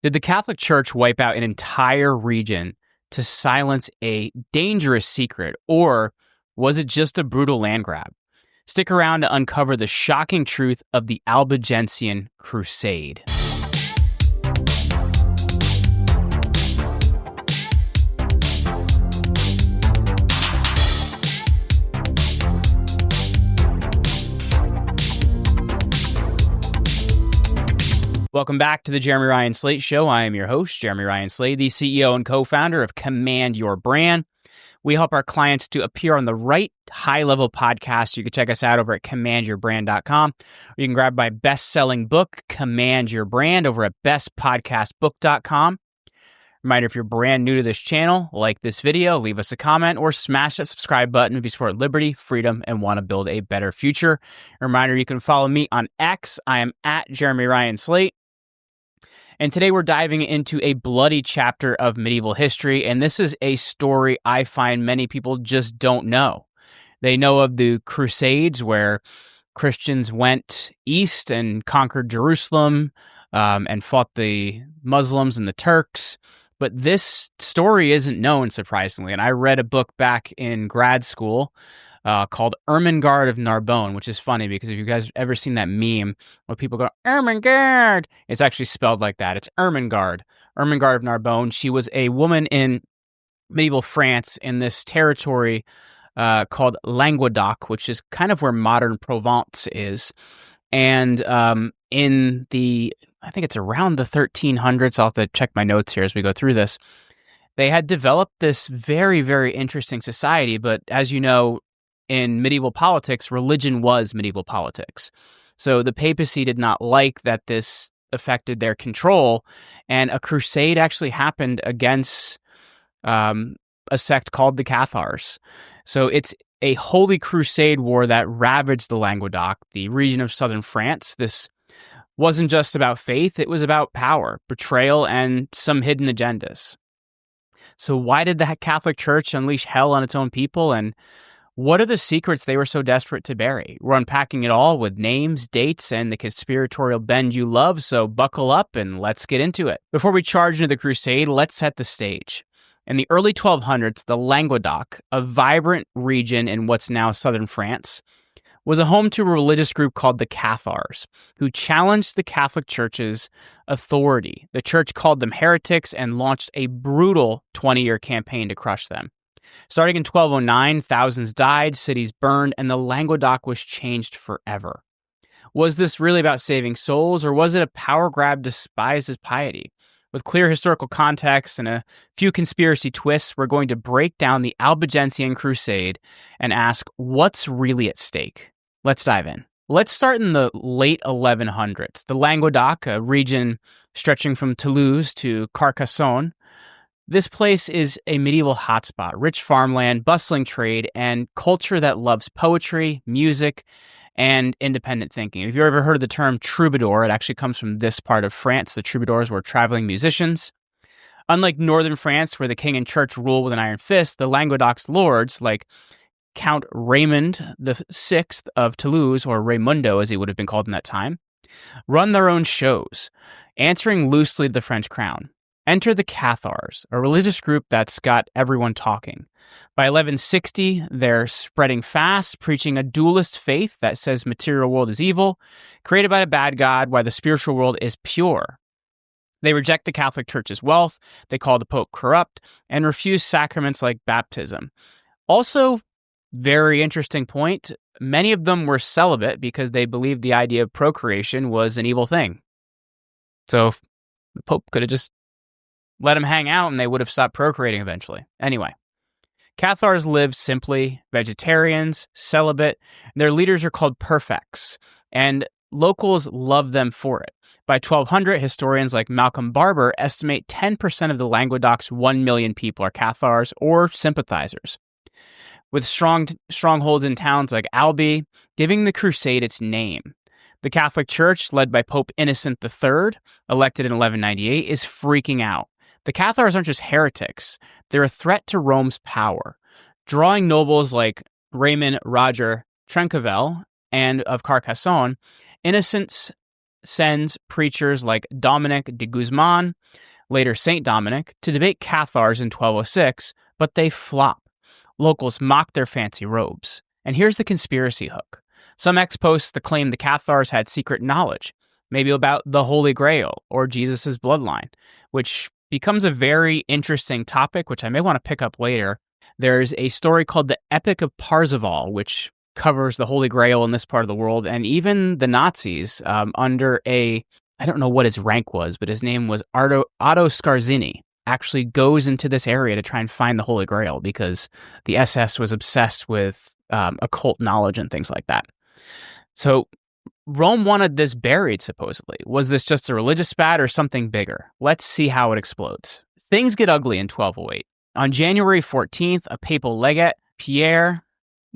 Did the Catholic Church wipe out an entire region to silence a dangerous secret, or was it just a brutal land grab? Stick around to uncover the shocking truth of the Albigensian Crusade. Welcome back to the Jeremy Ryan Slate Show. I am your host, Jeremy Ryan Slate, the CEO and co-founder of Command Your Brand. We help our clients to appear on the right high-level podcast. You can check us out over at commandyourbrand.com. Or you can grab my best-selling book, Command Your Brand, over at bestpodcastbook.com. Reminder, if you're brand new to this channel, like this video, leave us a comment, or smash that subscribe button if you support liberty, freedom, and want to build a better future. Reminder, you can follow me on X. I am at Jeremy Ryan Slate. And today we're diving into a bloody chapter of medieval history, and this is a story I find many people just don't know. They know of the Crusades, where Christians went east and conquered Jerusalem and fought the Muslims and the Turks, but this story isn't known, surprisingly. And I read a book back in grad school called Ermengarde of Narbonne, which is funny because if you guys ever seen that meme where people go, Ermengarde, it's actually spelled like that. It's Ermengarde of Narbonne. She was a woman in medieval France in this territory called Languedoc, which is kind of where modern Provence is. And in the, I think it's around the 1300s, I'll have to check my notes here as we go through this, they had developed this very, very interesting society. But as you know, in medieval politics, religion was medieval politics. So the papacy did not like that this affected their control, and a crusade actually happened against a sect called the Cathars. So it's a holy crusade war that ravaged the Languedoc, the region of southern France. This wasn't just about faith, it was about power, betrayal, and some hidden agendas. So why did the Catholic Church unleash hell on its own people, and what are the secrets they were so desperate to bury? We're unpacking it all with names, dates, and the conspiratorial bend you love, so buckle up and let's get into it. Before we charge into the crusade, let's set the stage. In the early 1200s, the Languedoc, a vibrant region in what's now southern France, was a home to a religious group called the Cathars, who challenged the Catholic Church's authority. The church called them heretics and launched a brutal 20-year campaign to crush them. Starting in 1209, thousands died, cities burned, and the Languedoc was changed forever. Was this really about saving souls, or was it a power grab disguised as piety? With clear historical context and a few conspiracy twists, we're going to break down the Albigensian Crusade and ask what's really at stake. Let's dive in. Let's start in the late 1100s. The Languedoc, a region stretching from Toulouse to Carcassonne, this place is a medieval hotspot, rich farmland, bustling trade, and culture that loves poetry, music, and independent thinking. If you've ever heard of the term troubadour, it actually comes from this part of France. The troubadours were traveling musicians. Unlike northern France, where the king and church rule with an iron fist, the Languedoc's lords, like Count Raymond VI of Toulouse, or Raimundo as he would have been called in that time, run their own shows, answering loosely to the French crown. Enter the Cathars, a religious group that's got everyone talking. By 1160, they're spreading fast, preaching a dualist faith that says material world is evil, created by a bad god, while the spiritual world is pure. They reject the Catholic Church's wealth, they call the Pope corrupt, and refuse sacraments like baptism. Also, very interesting point, many of them were celibate because they believed the idea of procreation was an evil thing. So the Pope could have just let them hang out and they would have stopped procreating eventually. Anyway, Cathars live simply, vegetarians, celibate. Their leaders are called perfects, and locals love them for it. By 1200, historians like Malcolm Barber estimate 10% of the Languedoc's 1 million people are Cathars or sympathizers, with strongholds in towns like Albi, giving the crusade its name. The Catholic Church, led by Pope Innocent III, elected in 1198, is freaking out. The Cathars aren't just heretics, they're a threat to Rome's power, drawing nobles like Raymond Roger Trencavel and of Carcassonne. Innocent's sends preachers like Dominic de Guzman, later Saint Dominic, to debate Cathars in 1206, but they flop. Locals mock their fancy robes. And here's the conspiracy hook. Some ex-posts claim the Cathars had secret knowledge, maybe about the Holy Grail or Jesus' bloodline, which becomes a very interesting topic, which I may want to pick up later. There's a story called the Epic of Parzival, which covers the Holy Grail in this part of the world, and even the Nazis under I don't know what his rank was, but his name was Otto Scarzini, actually goes into this area to try and find the Holy Grail because the SS was obsessed with occult knowledge and things like that. So Rome wanted this buried, supposedly. Was this just a religious spat or something bigger? Let's see how it explodes. Things get ugly in 1208. On January 14th, a papal legate, Pierre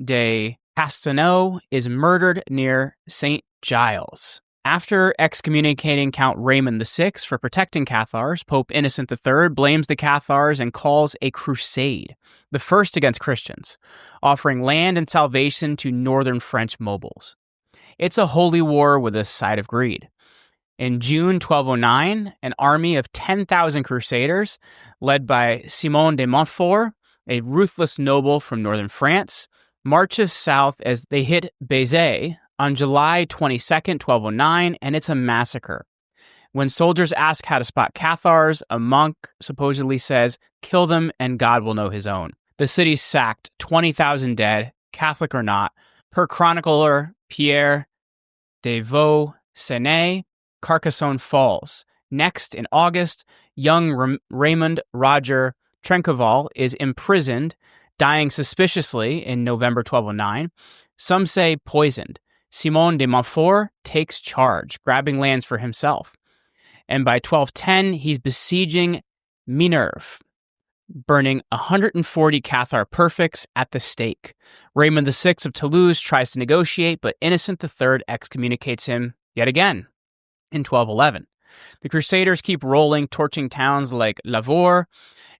de Castelnau, is murdered near St. Giles. After excommunicating Count Raymond VI for protecting Cathars, Pope Innocent III blames the Cathars and calls a crusade, the first against Christians, offering land and salvation to northern French nobles. It's a holy war with a side of greed. In June 1209, an army of 10,000 crusaders, led by Simon de Montfort, a ruthless noble from northern France, marches south as they hit Béziers on July 22nd, 1209, and it's a massacre. When soldiers ask how to spot Cathars, a monk supposedly says, "Kill them and God will know his own." The city's sacked, 20,000 dead, Catholic or not. Per chronicler Pierre de Vaux-Senet, Carcassonne falls. Next, in August, young Raymond Roger Trencaval is imprisoned, dying suspiciously in November 1209. Some say poisoned. Simon de Montfort takes charge, grabbing lands for himself. And by 1210, he's besieging Minerve, burning 140 Cathar perfects at the stake. Raymond VI of Toulouse tries to negotiate, but Innocent III excommunicates him yet again in 1211. The Crusaders keep rolling, torching towns like Lavore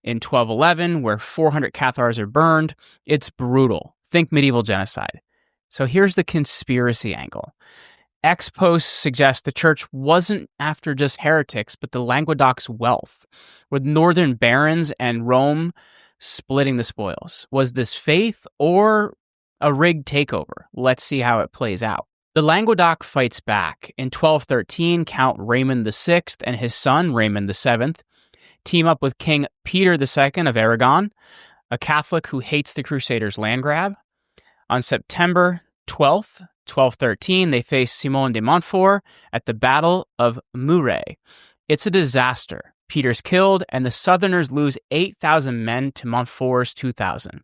in 1211, where 400 Cathars are burned. It's brutal. Think medieval genocide. So here's the conspiracy angle. Ex-posts suggest the church wasn't after just heretics, but the Languedoc's wealth, with northern barons and Rome splitting the spoils. Was this faith or a rigged takeover? Let's see how it plays out. The Languedoc fights back. In 1213, Count Raymond VI and his son, Raymond VII, team up with King Peter II of Aragon, a Catholic who hates the Crusaders' land grab. On September 12th, 1213, they face Simon de Montfort at the Battle of Muret. It's a disaster. Peter's killed, and the Southerners lose 8,000 men to Montfort's 2,000.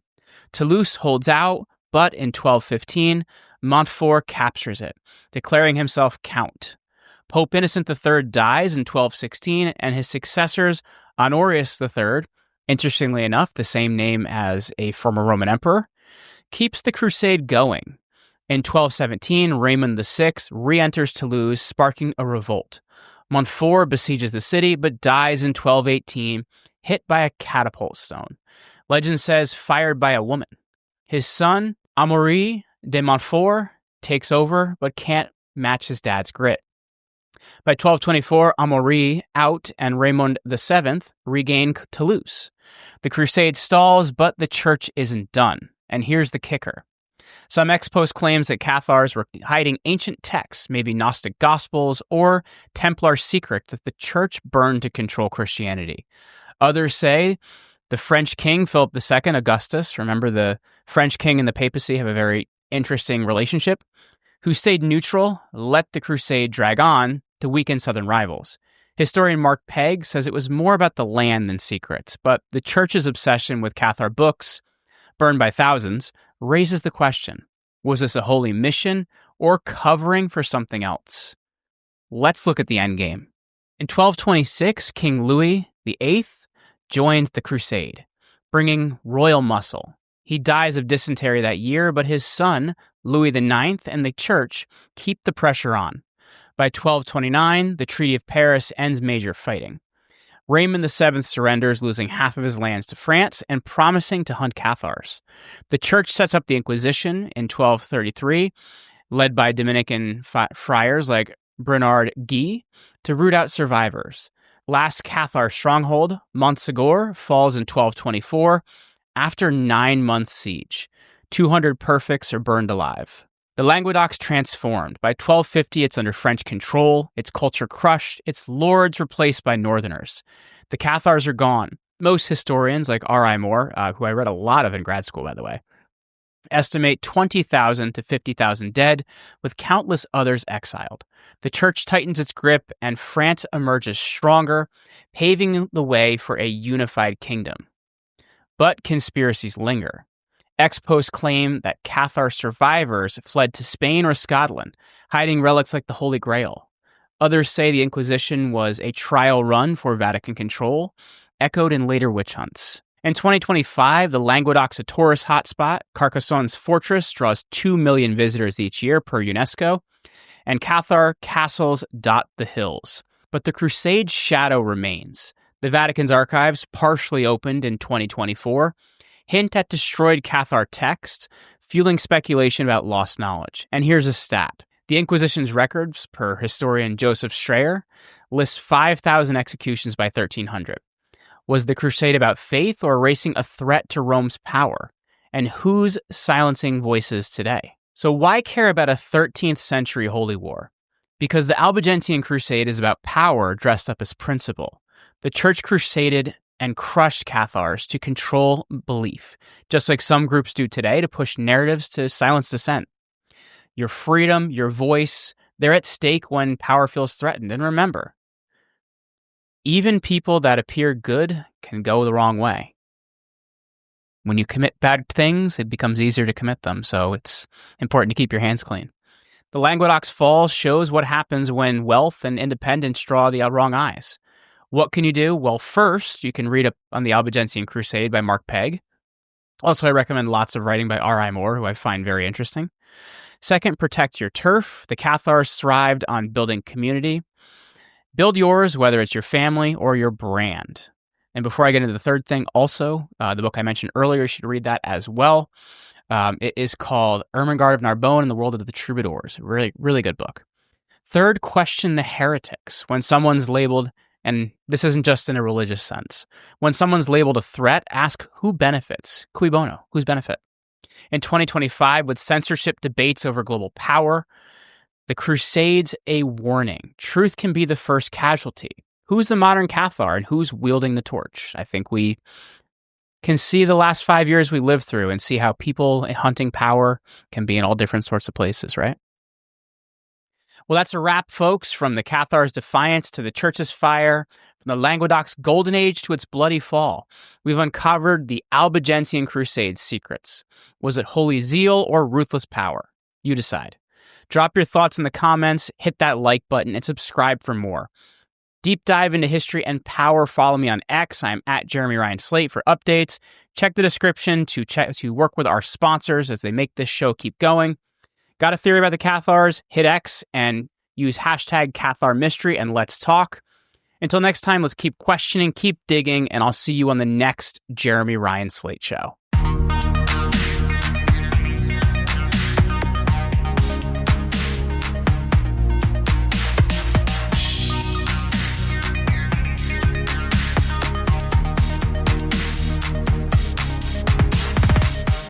Toulouse holds out, but in 1215, Montfort captures it, declaring himself count. Pope Innocent III dies in 1216, and his successors, Honorius III, interestingly enough, the same name as a former Roman emperor, keeps the crusade going. In 1217, Raymond VI re-enters Toulouse, sparking a revolt. Montfort besieges the city, but dies in 1218, hit by a catapult stone. Legend says fired by a woman. His son, Amaury de Montfort, takes over, but can't match his dad's grit. By 1224, Amaury out and Raymond VII regain Toulouse. The crusade stalls, but the church isn't done. And here's the kicker. Some ex-post claims that Cathars were hiding ancient texts, maybe Gnostic Gospels or Templar secrets that the church burned to control Christianity. Others say the French king, Philip II Augustus, remember the French king and the papacy have a very interesting relationship, who stayed neutral, let the crusade drag on to weaken southern rivals. Historian Mark Pegg says it was more about the land than secrets, but the church's obsession with Cathar books, burned by thousands, raises the question, was this a holy mission or covering for something else? Let's look at the endgame. In 1226, King Louis VIII joins the crusade, bringing royal muscle. He dies of dysentery that year, but his son, Louis IX, and the church keep the pressure on. By 1229, the Treaty of Paris ends major fighting. Raymond VII surrenders, losing half of his lands to France and promising to hunt Cathars. The church sets up the Inquisition in 1233, led by Dominican friars like Bernard Guy, to root out survivors. Last Cathar stronghold, Montsegur, falls in 1224 after 9-month siege. 200 perfects are burned alive. The Languedoc's transformed. By 1250, it's under French control, its culture crushed, its lords replaced by northerners. The Cathars are gone. Most historians, like R.I. Moore, who I read a lot of in grad school, by the way, estimate 20,000 to 50,000 dead, with countless others exiled. The church tightens its grip, and France emerges stronger, paving the way for a unified kingdom. But conspiracies linger. Ex-post claim that Cathar survivors fled to Spain or Scotland, hiding relics like the Holy Grail. Others say the Inquisition was a trial run for Vatican control, echoed in later witch hunts. In 2025, the Languedoc's a tourist hotspot. Carcassonne's fortress draws 2 million visitors each year per UNESCO, and Cathar castles dot the hills. But the Crusade's shadow remains. The Vatican's archives, partially opened in 2024, hint at destroyed Cathar texts, fueling speculation about lost knowledge. And here's a stat. The Inquisition's records, per historian Joseph Strayer, list 5,000 executions by 1300. Was the Crusade about faith or erasing a threat to Rome's power? And who's silencing voices today? So why care about a 13th century holy war? Because the Albigensian Crusade is about power dressed up as principle. The church crusaded and crushed Cathars to control belief, just like some groups do today to push narratives to silence dissent. Your freedom, your voice, they're at stake when power feels threatened. And remember, even people that appear good can go the wrong way. When you commit bad things, it becomes easier to commit them, so it's important to keep your hands clean. The Languedoc's fall shows what happens when wealth and independence draw the wrong eyes. What can you do? Well, first, you can read up on the Albigensian Crusade by Mark Pegg. Also, I recommend lots of writing by R.I. Moore, who I find very interesting. Second, protect your turf. The Cathars thrived on building community. Build yours, whether it's your family or your brand. And before I get into the third thing, also, the book I mentioned earlier, you should read that as well. It is called Ermengarde of Narbonne and the World of the Troubadours. Really, really good book. Third, question the heretics. When someone's labeled, and this isn't just in a religious sense, when someone's labeled a threat, ask who benefits. Cui bono? Whose benefit? In 2025, with censorship debates over global power, the Crusade's a warning. Truth can be the first casualty. Who's the modern Cathar and who's wielding the torch? I think we can see the last 5 years we lived through and see how people hunting power can be in all different sorts of places, right? Well, that's a wrap, folks, from the Cathar's defiance to the Church's fire, from the Languedoc's golden age to its bloody fall. We've uncovered the Albigensian Crusade's secrets. Was it holy zeal or ruthless power? You decide. Drop your thoughts in the comments, hit that like button, and subscribe for more. Deep dive into history and power. Follow me on X. I'm at Jeremy Ryan Slate for updates. Check the description to work with our sponsors as they make this show keep going. Got a theory about the Cathars? Hit X and use hashtag Cathar Mystery and let's talk. Until next time, let's keep questioning, keep digging, and I'll see you on the next Jeremy Ryan Slate show.